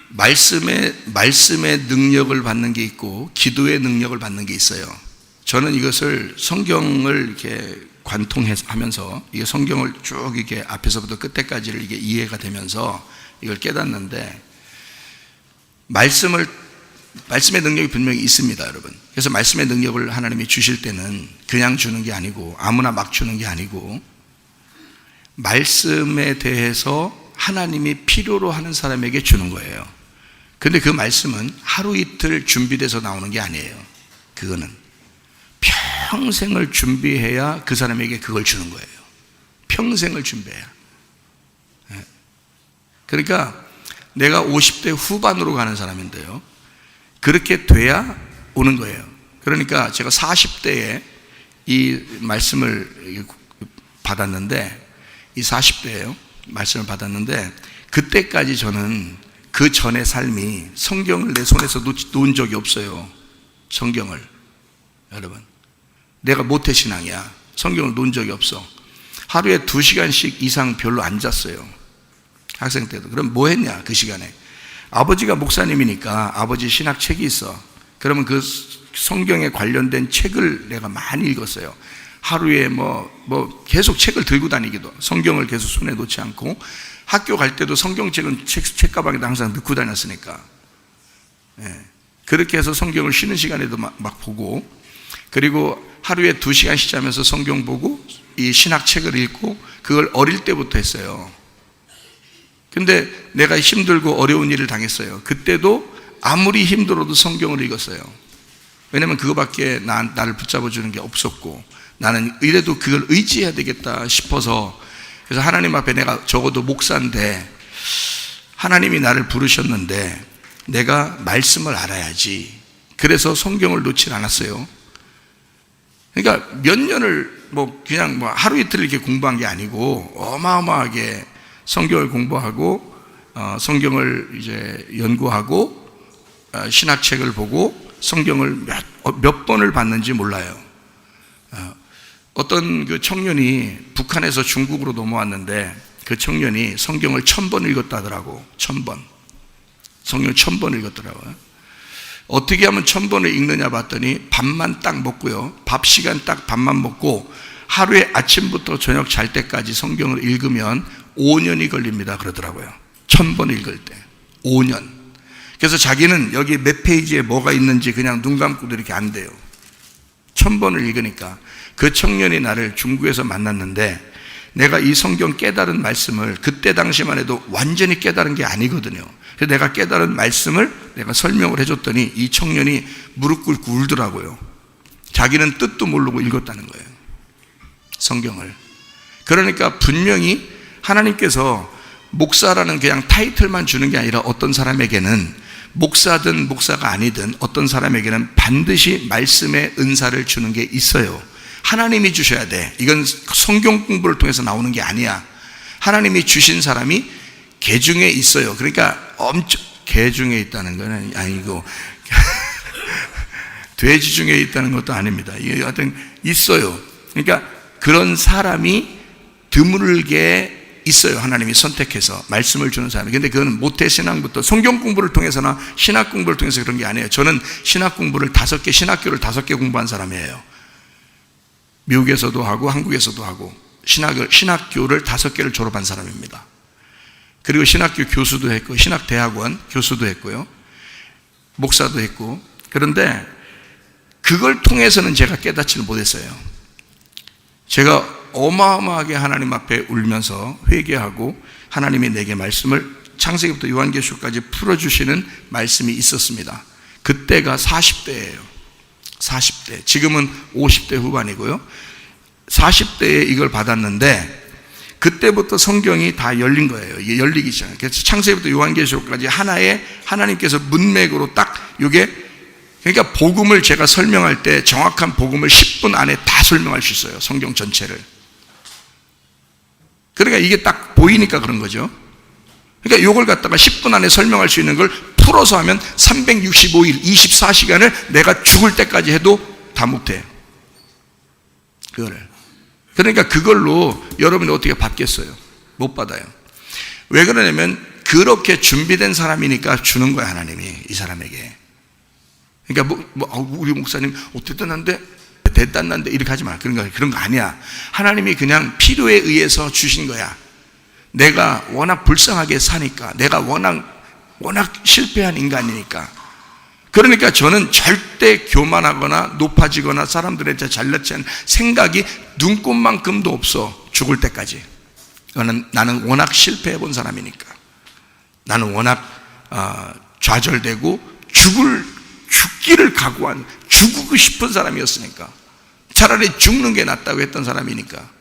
말씀의 능력을 받는 게 있고 기도의 능력을 받는 게 있어요. 저는 이것을 성경을 이렇게 관통하면서 이게 성경을 쭉 이렇게 앞에서부터 끝에까지를 이게 이해가 되면서 이걸 깨닫는데, 말씀의 능력이 분명히 있습니다, 여러분. 그래서 말씀의 능력을 하나님이 주실 때는 그냥 주는 게 아니고 아무나 막 주는 게 아니고, 말씀에 대해서 하나님이 필요로 하는 사람에게 주는 거예요. 근데 그 말씀은 하루 이틀 준비돼서 나오는 게 아니에요. 그거는 평생을 준비해야 그 사람에게 그걸 주는 거예요. 평생을 준비해야. 그러니까 내가 50대 후반으로 가는 사람인데요, 그렇게 돼야 오는 거예요. 그러니까 제가 40대에 이 말씀을 받았는데, 이 40대에요 말씀을 받았는데, 그때까지 저는 그 전의 삶이 성경을 내 손에서 놓은 적이 없어요. 성경을. 여러분, 내가 모태신앙이야. 성경을 놓은 적이 없어. 하루에 2시간씩 이상 별로 안 잤어요, 학생 때도. 그럼 뭐 했냐 그 시간에? 아버지가 목사님이니까 아버지 신학 책이 있어. 그러면 그 성경에 관련된 책을 내가 많이 읽었어요. 하루에 계속 책을 들고 다니기도, 성경을 계속 손에 놓지 않고, 학교 갈 때도 성경책은 책가방에다 항상 넣고 다녔으니까. 그렇게 해서 성경을 쉬는 시간에도 막 보고, 그리고 하루에 2시간씩 자면서 성경 보고 이 신학책을 읽고, 그걸 어릴 때부터 했어요. 근데 내가 힘들고 어려운 일을 당했어요. 그때도 아무리 힘들어도 성경을 읽었어요. 왜냐면 그거밖에 나를 붙잡아 주는 게 없었고, 나는 이래도 그걸 의지해야 되겠다 싶어서. 그래서 하나님 앞에 내가 적어도 목사인데 하나님이 나를 부르셨는데 내가 말씀을 알아야지. 그래서 성경을 놓질 않았어요. 그러니까 몇 년을 그냥 하루 이틀 이렇게 공부한 게 아니고, 어마어마하게 성경을 공부하고, 성경을 이제 연구하고, 신학책을 보고, 성경을 몇 번을 봤는지 몰라요. 어떤 그 청년이 북한에서 중국으로 넘어왔는데, 그 청년이 성경을 1000번 읽었다 하더라고. 1000번. 성경을 1000번 읽었더라고요. 어떻게 하면 1000번을 읽느냐 봤더니, 밥만 딱 먹고요, 밥 시간 딱 밥만 먹고 하루에 아침부터 저녁 잘 때까지 성경을 읽으면 5년이 걸립니다 그러더라고요. 1000번 읽을 때 5년. 그래서 자기는 여기 몇 페이지에 뭐가 있는지 그냥 눈 감고도 이렇게 안 돼요. 1000번을 읽으니까. 그 청년이 나를 중국에서 만났는데, 내가 이 성경 깨달은 말씀을 그때 당시만 해도 완전히 깨달은 게 아니거든요. 그래서 내가 깨달은 말씀을 내가 설명을 해줬더니 이 청년이 무릎 꿇고 울더라고요. 자기는 뜻도 모르고 읽었다는 거예요, 성경을. 그러니까 분명히 하나님께서 목사라는 그냥 타이틀만 주는 게 아니라, 어떤 사람에게는 목사든 목사가 아니든 어떤 사람에게는 반드시 말씀의 은사를 주는 게 있어요. 하나님이 주셔야 돼. 이건 성경 공부를 통해서 나오는 게 아니야. 하나님이 주신 사람이 계중에 있어요. 그러니까 계중에 있다는 거는 아니고 돼지 중에 있다는 것도 아닙니다. 이게 하여튼 있어요. 그러니까 그런 사람이 드물게 있어요. 하나님이 선택해서 말씀을 주는 사람이. 근데 그건 모태신앙부터 성경 공부를 통해서나 신학 공부를 통해서 그런 게 아니에요. 저는 신학 공부를 5개, 신학교를 5개 공부한 사람이에요. 미국에서도 하고 한국에서도 하고, 신학교를 5개를 졸업한 사람입니다. 그리고 신학교 교수도 했고, 신학대학원 교수도 했고요, 목사도 했고. 그런데 그걸 통해서는 제가 깨닫지를 못했어요. 제가 어마어마하게 하나님 앞에 울면서 회개하고, 하나님이 내게 말씀을 창세기부터 요한계시록까지 풀어주시는 말씀이 있었습니다. 그때가 40대예요 40대. 지금은 50대 후반이고요. 40대에 이걸 받았는데, 그때부터 성경이 다 열린 거예요. 이게 열리기 시작해요. 그래서 창세기부터 요한계시록까지 하나의 하나님께서 문맥으로 딱 이게, 그러니까 복음을 제가 설명할 때 정확한 복음을 10분 안에 다 설명할 수 있어요, 성경 전체를. 그러니까 이게 딱 보이니까 그런 거죠. 그러니까 이걸 갖다가 10분 안에 설명할 수 있는 걸 풀어서 하면 365일 24시간을 내가 죽을 때까지 해도 다 못해. 그거를. 그러니까 그걸로 여러분이 어떻게 받겠어요? 못 받아요. 왜 그러냐면 그렇게 준비된 사람이니까 주는 거야, 하나님이 이 사람에게. 그러니까 우리 목사님 대단한데 대단한데 이렇게 하지 마. 그런 거 아니야. 하나님이 그냥 필요에 의해서 주신 거야. 내가 워낙 불쌍하게 사니까, 내가 워낙 실패한 인간이니까. 그러니까 저는 절대 교만하거나 높아지거나 사람들한테 잘났지 않은 생각이 눈꼽만큼도 없어. 죽을 때까지. 나는 워낙 실패해 본 사람이니까. 나는 워낙 좌절되고 죽기를 각오한, 죽고 싶은 사람이었으니까. 차라리 죽는 게 낫다고 했던 사람이니까.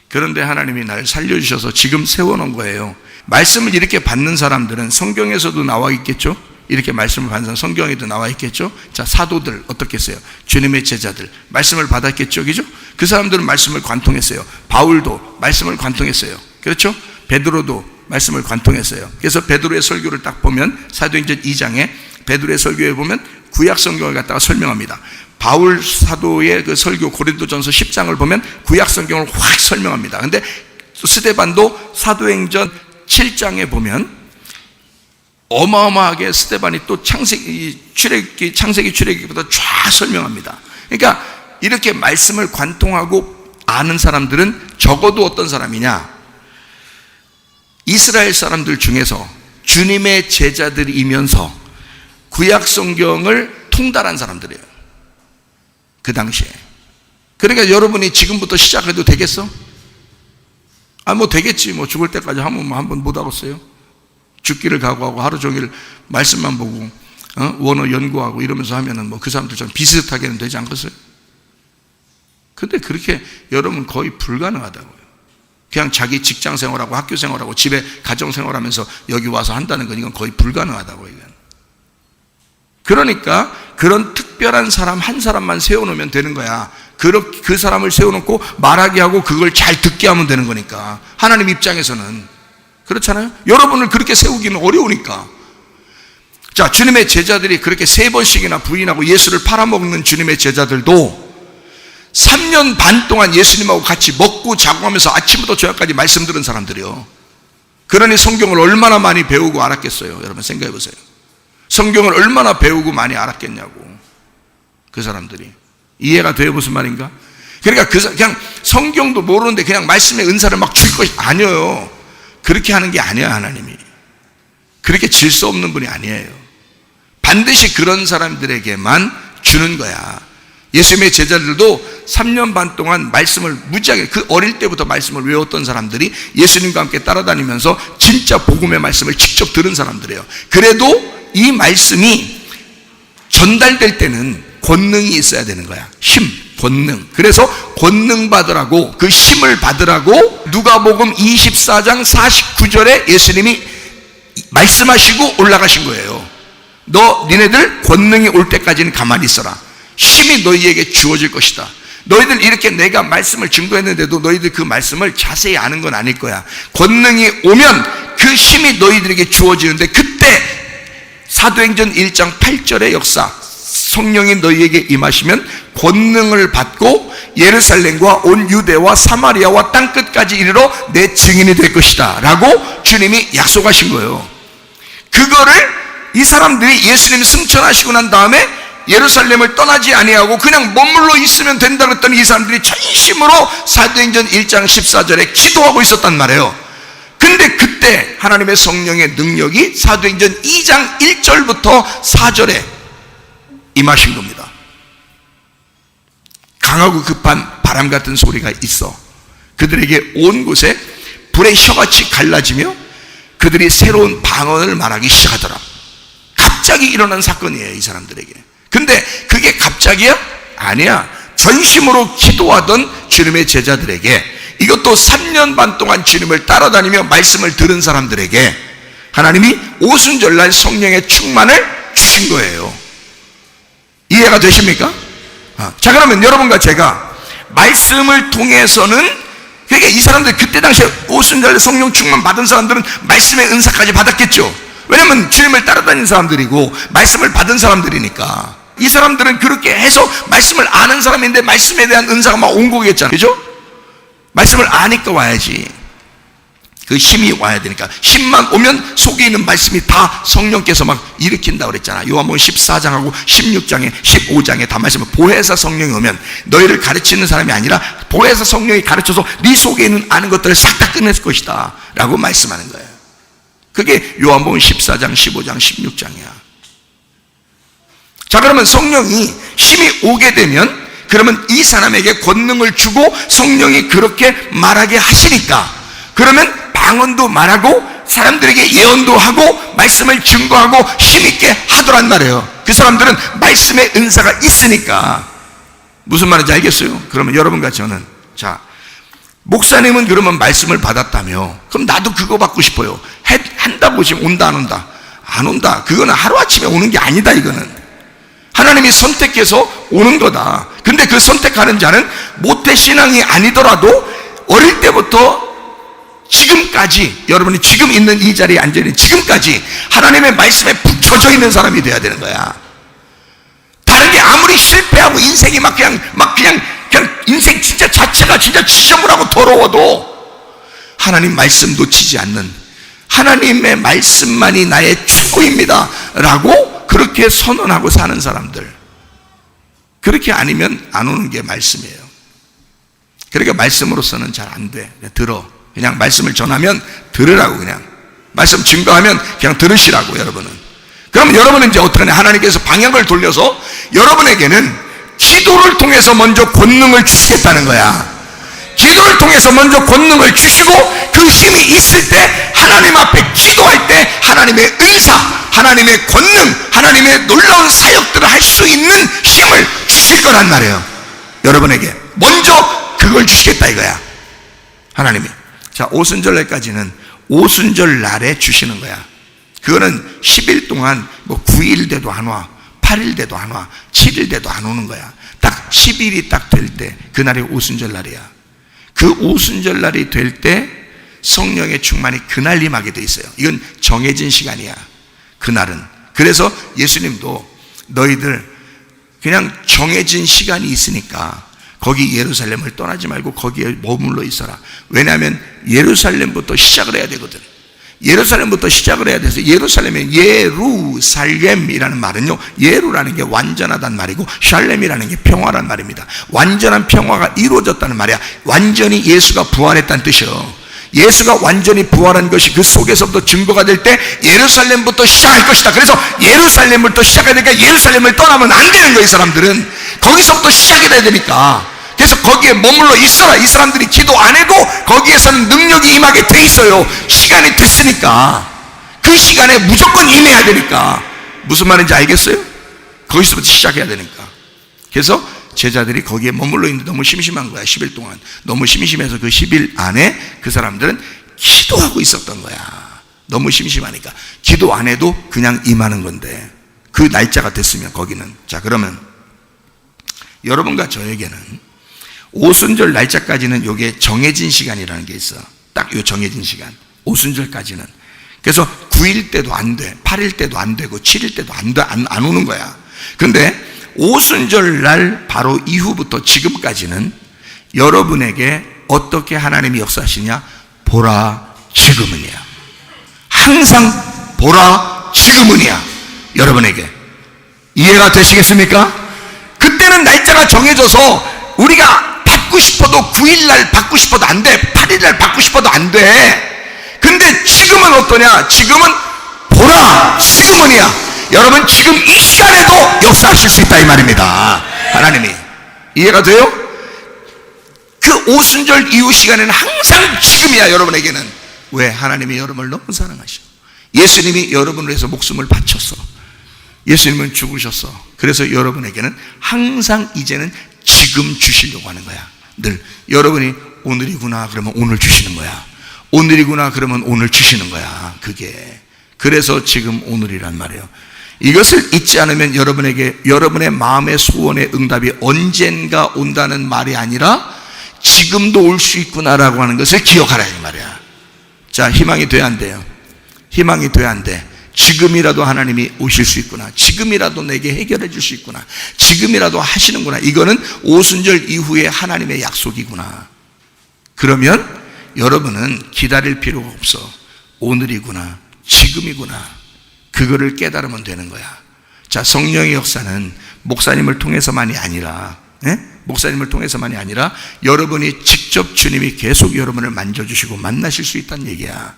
그런데 하나님이 나를 살려주셔서 지금 세워놓은 거예요. 말씀을 이렇게 받는 사람들은 성경에서도 나와 있겠죠? 이렇게 말씀을 받는 사람 성경에도 나와 있겠죠? 자, 사도들 어떻겠어요? 주님의 제자들 말씀을 받았겠죠? 그죠? 그 사람들은 말씀을 관통했어요. 바울도 말씀을 관통했어요. 그렇죠? 베드로도 말씀을 관통했어요. 그래서 베드로의 설교를 딱 보면 사도행전 2장에 베드로의 설교에 보면 구약 성경을 갖다가 설명합니다. 바울 사도의 그 설교 고린도전서 10장을 보면 구약 성경을 확 설명합니다. 근데 스데반도 사도행전 7장에 보면 어마어마하게 스데반이 또 창세기 출애굽기보다 쫙 설명합니다. 그러니까 이렇게 말씀을 관통하고 아는 사람들은 적어도 어떤 사람이냐? 이스라엘 사람들 중에서 주님의 제자들이면서 구약 성경을 통달한 사람들이에요. 그 당시에. 그러니까 여러분이 지금부터 시작해도 되겠어? 되겠지. 죽을 때까지 한번 못 하겠어요? 죽기를 각오하고 하루 종일 말씀만 보고 원어 연구하고 이러면서 하면은 그 사람들처럼 비슷하게는 되지 않겠어요? 근데 그렇게 여러분 거의 불가능하다고요. 그냥 자기 직장 생활하고 학교 생활하고 집에 가정 생활하면서 여기 와서 한다는 건 이건 거의 불가능하다고. 이건. 그러니까 그런 특별한 사람 한 사람만 세워놓으면 되는 거야. 그 사람을 세워놓고 말하게 하고 그걸 잘 듣게 하면 되는 거니까. 하나님 입장에서는 그렇잖아요. 여러분을 그렇게 세우기는 어려우니까. 자, 주님의 제자들이 그렇게 3번씩이나 부인하고 예수를 팔아먹는 주님의 제자들도 3년 반 동안 예수님하고 같이 먹고 자고 하면서 아침부터 저녁까지 말씀 들은 사람들이요. 그러니 성경을 얼마나 많이 배우고 알았겠어요. 여러분 생각해 보세요. 성경을 얼마나 배우고 많이 알았겠냐고. 그 사람들이. 이해가 돼요? 무슨 말인가? 그러니까 그냥 성경도 모르는데 그냥 말씀의 은사를 막 줄 것이 아니에요. 그렇게 하는 게 아니야. 하나님이 그렇게 질 수 없는 분이 아니에요. 반드시 그런 사람들에게만 주는 거야. 예수님의 제자들도 3년 반 동안 말씀을 무지하게, 그 어릴 때부터 말씀을 외웠던 사람들이 예수님과 함께 따라다니면서 진짜 복음의 말씀을 직접 들은 사람들이에요. 그래도 이 말씀이 전달될 때는 권능이 있어야 되는 거야. 힘, 권능. 그래서 권능 받으라고, 그 힘을 받으라고 누가복음 24장 49절에 예수님이 말씀하시고 올라가신 거예요. 니네들 권능이 올 때까지는 가만히 있어라. 힘이 너희에게 주어질 것이다. 너희들 이렇게 내가 말씀을 증거했는데도 너희들 그 말씀을 자세히 아는 건 아닐 거야. 권능이 오면 그 힘이 너희들에게 주어지는데, 그때 사도행전 1장 8절의 역사, 성령이 너희에게 임하시면 권능을 받고 예루살렘과 온 유대와 사마리아와 땅끝까지 이르러 내 증인이 될 것이다 라고 주님이 약속하신 거예요. 그거를 이 사람들이 예수님이 승천하시고 난 다음에 예루살렘을 떠나지 아니하고 그냥 머물러 있으면 된다 그랬더니 이 사람들이 전심으로 사도행전 1장 14절에 기도하고 있었단 말이에요. 근데 그때 하나님의 성령의 능력이 사도행전 2장 1절부터 4절에 임하신 겁니다. 강하고 급한 바람 같은 소리가 있어 그들에게 온 곳에 불의 혀같이 갈라지며 그들이 새로운 방언을 말하기 시작하더라. 갑자기 일어난 사건이에요, 이 사람들에게. 근데 그게 갑자기야? 아니야. 전심으로 기도하던 주님의 제자들에게, 이것도 3년 반 동안 주님을 따라다니며 말씀을 들은 사람들에게 하나님이 오순절날 성령의 충만을 주신 거예요. 이해가 되십니까? 자, 그러면 여러분과 제가 말씀을 통해서는, 그러니까 이 사람들 그때 당시에 오순절날 성령 충만 받은 사람들은 말씀의 은사까지 받았겠죠. 왜냐면 주님을 따라다니는 사람들이고 말씀을 받은 사람들이니까. 이 사람들은 그렇게 해서 말씀을 아는 사람인데 말씀에 대한 은사가 막 온 거겠잖아요. 그죠? 말씀을 아니까 와야지. 그 힘이 와야 되니까. 힘만 오면 속에 있는 말씀이 다 성령께서 막 일으킨다고 그랬잖아. 요한복음 14장하고 16장에 15장에 다 말씀을, 보혜사 성령이 오면 너희를 가르치는 사람이 아니라 보혜사 성령이 가르쳐서 네 속에 있는 아는 것들을 싹 다 끝낼 것이다 라고 말씀하는 거예요. 그게 요한복음 14장, 15장, 16장이야. 자, 그러면 성령이 힘이 오게 되면 그러면 이 사람에게 권능을 주고 성령이 그렇게 말하게 하시니까, 그러면 방언도 말하고 사람들에게 예언도 하고 말씀을 증거하고 힘있게 하더란 말이에요. 그 사람들은 말씀의 은사가 있으니까. 무슨 말인지 알겠어요? 그러면 여러분과 저는, 자, 목사님은 그러면 말씀을 받았다며, 그럼 나도 그거 받고 싶어요. 한다고 지금 온다 안 온다? 안 온다. 그거는 하루아침에 오는 게 아니다. 이거는 하나님이 선택해서 오는 거다. 근데 그 선택하는 자는 모태신앙이 아니더라도 어릴 때부터 지금까지, 여러분이 지금 있는 이 자리에 앉아있는 지금까지 하나님의 말씀에 붙여져 있는 사람이 돼야 되는 거야. 다른 게 아무리 실패하고 인생이 그냥 인생 진짜 자체가 진짜 지저분하고 더러워도 하나님 말씀 놓치지 않는, 하나님의 말씀만이 나의 축복입니다 라고 그렇게 선언하고 사는 사람들, 그렇게 아니면 안 오는 게 말씀이에요. 그러니까 말씀으로서는 잘 안 돼. 들어. 그냥 말씀을 전하면 들으라고, 그냥 말씀 증거하면 그냥 들으시라고. 여러분은 그럼 여러분은 이제 어떻게 하냐? 하나님께서 방향을 돌려서 여러분에게는 기도를 통해서 먼저 권능을 주시겠다는 거야. 기도를 통해서 먼저 권능을 주시고 그 힘이 있을 때 하나님 앞에 기도할 때 하나님의 은사, 하나님의 권능, 하나님의 놀라운 사역들을 할 수 있는 힘을 주실 거란 말이에요. 여러분에게 먼저 그걸 주시겠다 이거야, 하나님이. 자, 오순절날까지는 오순절 날에 주시는 거야. 그거는 10일 동안 9일 돼도 안 와, 8일 돼도 안 와, 7일 돼도 안 오는 거야. 딱 10일이 딱 될 때 그날이 오순절 날이야. 그 오순절 날이 될 때 성령의 충만이 그날 임하게 돼 있어요. 이건 정해진 시간이야, 그날은. 그래서 예수님도 너희들 그냥 정해진 시간이 있으니까 거기 예루살렘을 떠나지 말고 거기에 머물러 있어라. 왜냐하면 예루살렘부터 시작을 해야 되거든. 예루살렘부터 시작을 해야 돼서, 예루살렘의 예루살렘이라는 말은요, 예루라는 게 완전하다는 말이고 샬렘이라는 게 평화란 말입니다. 완전한 평화가 이루어졌다는 말이야. 완전히 예수가 부활했다는 뜻이요. 예수가 완전히 부활한 것이 그 속에서부터 증거가 될 때 예루살렘부터 시작할 것이다. 그래서 예루살렘부터 시작해야 되니까 예루살렘을 떠나면 안 되는 거예요. 이 사람들은 거기서부터 시작이 돼야 되니까. 그래서 거기에 머물러 있어라. 이 사람들이 기도 안 해도 거기에서는 능력이 임하게 돼 있어요. 시간이 됐으니까. 그 시간에 무조건 임해야 되니까. 무슨 말인지 알겠어요? 거기서부터 시작해야 되니까. 그래서 제자들이 거기에 머물러 있는데 너무 심심한 거야. 10일 동안 너무 심심해서 그 10일 안에 그 사람들은 기도하고 있었던 거야. 너무 심심하니까. 기도 안 해도 그냥 임하는 건데, 그 날짜가 됐으면 거기는. 자, 그러면 여러분과 저에게는 오순절 날짜까지는 요게 정해진 시간이라는 게 있어. 딱 요 정해진 시간, 오순절까지는. 그래서 9일 때도 안 돼, 8일 때도 안 되고 7일 때도 안 오는 거야. 근데 오순절 날 바로 이후부터 지금까지는 여러분에게 어떻게 하나님이 역사하시냐? 보라 지금은이야. 항상 보라 지금은이야. 여러분에게 이해가 되시겠습니까? 그때는 날짜가 정해져서 우리가 받고 싶어도 9일날 받고 싶어도 안 돼, 8일날 받고 싶어도 안 돼. 근데 지금은 어떠냐? 지금은 보라 지금은이야. 여러분 지금 이 시간에도 역사하실 수 있다 이 말입니다. 하나님이. 이해가 돼요? 그 오순절 이후 시간에는 항상 지금이야. 여러분에게는. 왜? 하나님이 여러분을 너무 사랑하셔. 예수님이 여러분을 위해서 목숨을 바쳤어. 예수님은 죽으셨어. 그래서 여러분에게는 항상 이제는 지금 주시려고 하는 거야. 늘 여러분이 오늘이구나 그러면 오늘 주시는 거야. 오늘이구나 그러면 오늘 주시는 거야. 그게. 그래서 지금 오늘이란 말이에요. 이것을 잊지 않으면 여러분에게 여러분의 마음의 소원의 응답이 언젠가 온다는 말이 아니라 지금도 올 수 있구나라고 하는 것을 기억하라 이 말이야. 자, 희망이 돼야 안 돼요? 희망이 돼야 안 돼. 지금이라도 하나님이 오실 수 있구나. 지금이라도 내게 해결해 줄 수 있구나. 지금이라도 하시는구나. 이거는 오순절 이후에 하나님의 약속이구나. 그러면 여러분은 기다릴 필요가 없어. 오늘이구나, 지금이구나, 그거를 깨달으면 되는 거야. 자, 성령의 역사는 목사님을 통해서만이 아니라, 목사님을 통해서만이 아니라 여러분이 직접 주님이 계속 여러분을 만져주시고 만나실 수 있다는 얘기야.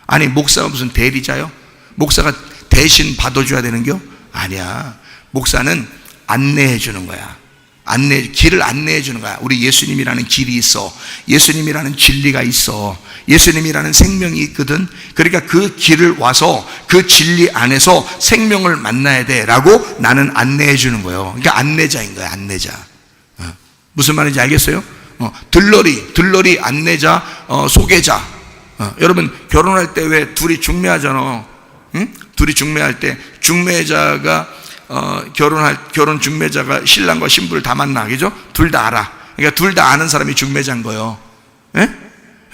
아니, 목사가 무슨 대리자요? 목사가 대신 받아줘야 되는겨? 아니야. 목사는 안내해 주는 거야. 길을 안내해 주는 거야. 우리 예수님이라는 길이 있어. 예수님이라는 진리가 있어. 예수님이라는 생명이 있거든. 그러니까 그 길을 와서 그 진리 안에서 생명을 만나야 돼 라고 나는 안내해 주는 거예요. 그러니까 안내자인 거야. 안내자. 무슨 말인지 알겠어요? 들러리, 안내자, 소개자. 여러분 결혼할 때 왜 둘이 중매하잖아. 응? 둘이 중매할 때 중매자가 결혼 중매자가 신랑과 신부를 다 만나, 그죠? 둘 다 알아. 그러니까 둘 다 아는 사람이 중매자인 거예요. 예?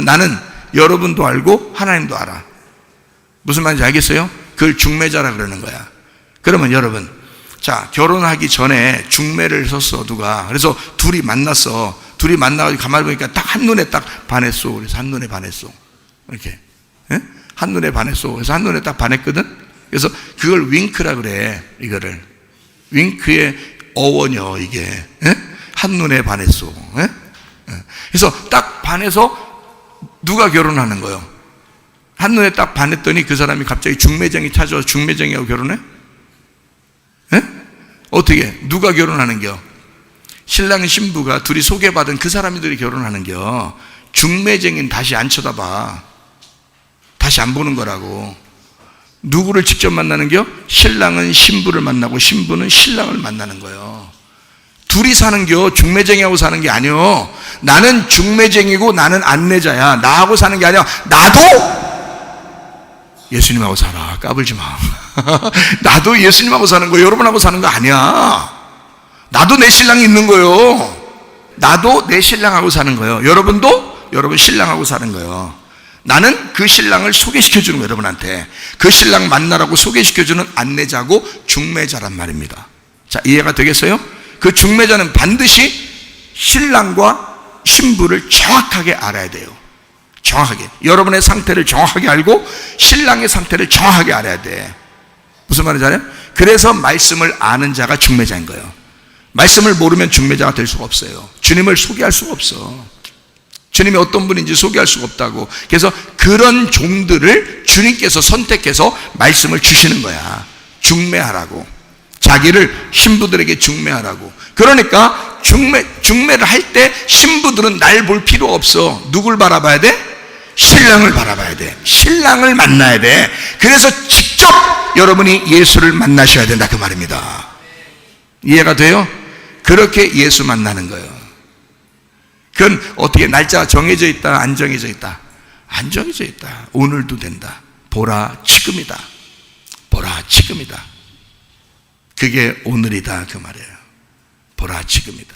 나는 여러분도 알고 하나님도 알아. 무슨 말인지 알겠어요? 그걸 중매자라 그러는 거야. 그러면 여러분, 자, 결혼하기 전에 중매를 섰어, 누가. 그래서 둘이 만났어. 둘이 만나가지고 가만히 보니까 딱 한눈에 딱 반했어. 그래서 한눈에 반했어. 이렇게. 예? 한눈에 반했어. 그래서 한눈에 딱 반했거든? 그래서 그걸 윙크라 그래. 이거를 윙크의 어원이요, 이게. 예? 한눈에 반했어. 예? 그래서 딱 반해서 누가 결혼하는 거예요? 한눈에 딱 반했더니 그 사람이 갑자기 중매쟁이 찾아와서 중매쟁이하고 결혼해? 예? 어떻게? 누가 결혼하는겨? 신랑 신부가 둘이 소개받은 그 사람들이 결혼하는겨. 중매쟁이는 다시 안 쳐다봐. 다시 안 보는 거라고. 누구를 직접 만나는겨? 신랑은 신부를 만나고 신부는 신랑을 만나는 거예요. 둘이 사는겨. 중매쟁이하고 사는 게 아니요. 나는 중매쟁이고 나는 안내자야. 나하고 사는 게 아니야. 나도 예수님하고 살아. 까불지 마. 나도 예수님하고 사는 거예요. 여러분하고 사는 거 아니야. 나도 내 신랑이 있는 거예요. 나도 내 신랑하고 사는 거예요. 여러분도 여러분 신랑하고 사는 거예요. 나는 그 신랑을 소개시켜 주는 거예요. 여러분한테 그 신랑 만나라고 소개시켜 주는 안내자고 중매자란 말입니다. 자, 이해가 되겠어요? 그 중매자는 반드시 신랑과 신부를 정확하게 알아야 돼요. 정확하게. 여러분의 상태를 정확하게 알고 신랑의 상태를 정확하게 알아야 돼. 무슨 말인지 알아요? 그래서 말씀을 아는 자가 중매자인 거예요. 말씀을 모르면 중매자가 될 수가 없어요. 주님을 소개할 수가 없어. 주님이 어떤 분인지 소개할 수가 없다고. 그래서 그런 종들을 주님께서 선택해서 말씀을 주시는 거야. 중매하라고. 자기를 신부들에게 중매하라고. 그러니까 중매를 할 때 신부들은 날 볼 필요 없어. 누굴 바라봐야 돼? 신랑을 바라봐야 돼. 신랑을 만나야 돼. 그래서 직접 여러분이 예수를 만나셔야 된다, 그 말입니다. 이해가 돼요? 그렇게 예수 만나는 거예요. 그건 어떻게 날짜가 정해져 있다, 안 정해져 있다? 안 정해져 있다. 오늘도 된다. 보라, 지금이다. 보라, 지금이다. 그게 오늘이다, 그 말이에요. 보라, 지금이다.